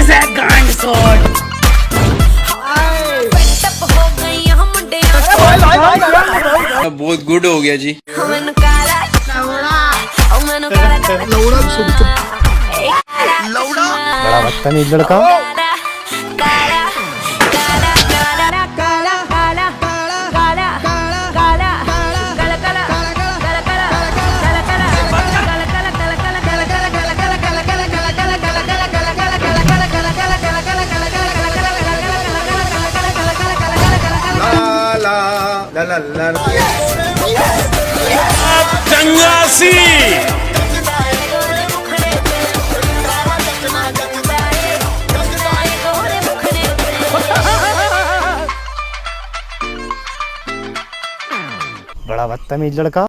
is a gunshot. बहुत good हो गया जी। बड़ा बदतमीज लड़का। चंगासी बड़ा बदतमीज लड़का।